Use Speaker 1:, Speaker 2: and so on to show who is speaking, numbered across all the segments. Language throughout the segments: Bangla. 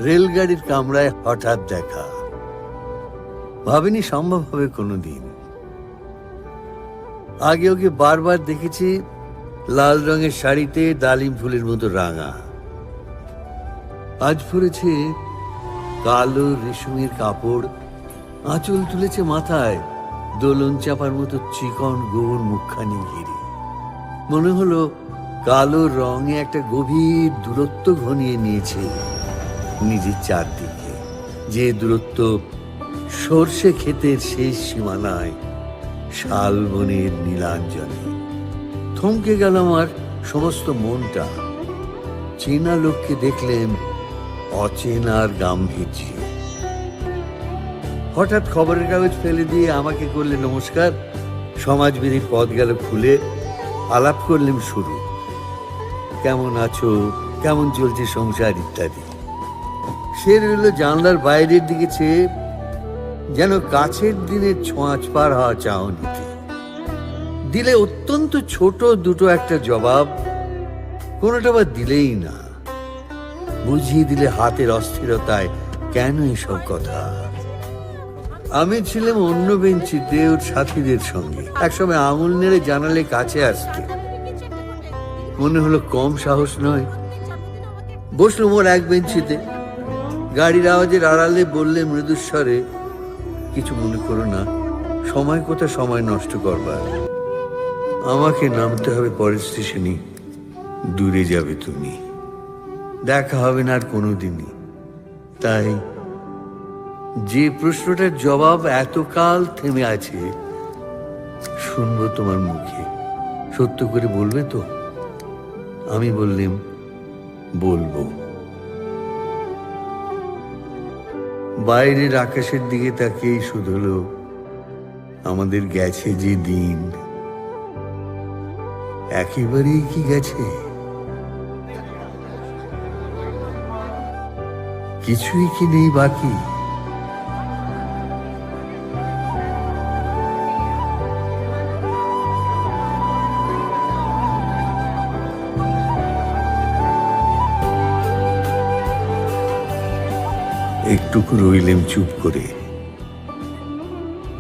Speaker 1: রেলগাড়ির কামরায় হঠাৎ দেখা, ভাবিনি সম্ভব হবে কোনোদিন। আগে ওকে বারবার দেখেছি লাল রঙের শাড়িতে ডালিম ফুলের মতো রাঙা, আজ পরেছে কালো রেশমের কাপড়, আঁচল তুলেছে মাথায়, দোলন চাপার মতো চিকন গোবর মুখখানি ঘিরে। মনে হলো কালো রঙে একটা গভীর দূরত্ব ঘনিয়ে নিয়েছে নিজের চারদিকে, যে দূরত্ব সর্ষে ক্ষেতের শেষ সীমানায় শালবনের নীলাঞ্জনে। থমকে গেল আমার সমস্ত মনটা। চেনা লোককে দেখলেন অচেনার গাম্ভীর্য। হঠাৎ খবরের কাগজ ফেলে দিয়ে আমাকে করলে নমস্কার, সমাজবিধির পথ গেল খুলে, আলাপ করলেন শুরু। কেমন আছো, কেমন চলছে সংসার ইত্যাদি। সে রইল জানলার বাইরের দিকে চেয়ে, যেন কাছের দিনের ছোঁয়াচ পার হওয়া চাহনিতে। দিলে অত্যন্ত ছোট দুটো একটা জবাব, কোনোটা বা দিলেই না। বুঝিয়ে দিলে হাতের অস্থিরতায় কেন এসব কথা। আমি ছিলাম অন্য বেঞ্চিতে ওর সাথীদের সঙ্গে। একসময় আঙুল নেড়ে জানালে কাছে আসতে, মনে হলো কম সাহস নয়। বসলুম ওর এক বেঞ্চিতে। গাড়ির আওয়াজের আড়ালে বললে মৃদুস্বরে, কিছু মনে করো না, সময় কোথা সময় নষ্ট করবার। আমাকে নামতে হবে পরের স্টেশনে, দূরে যাবে তুমি, দেখা হবে না আর কোনোদিনই। তাই যে প্রশ্নটার জবাব এতকাল থেমে আছে, শুনবো তোমার মুখে, সত্য করে বলবে তো? আমি বললাম, বলবো। বাইরের আকাশের দিকে তাকিয়েই শুধলো, আমাদের গেছে যে দিন, একেবারেই কি গেছে? কিছুই কি নেই বাকি? একটুকু রইলেম চুপ করে,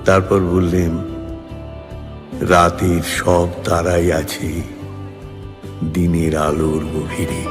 Speaker 1: তারপর বললেন, রাতের সব তারাই আছে দিনের আলোর গভীরে।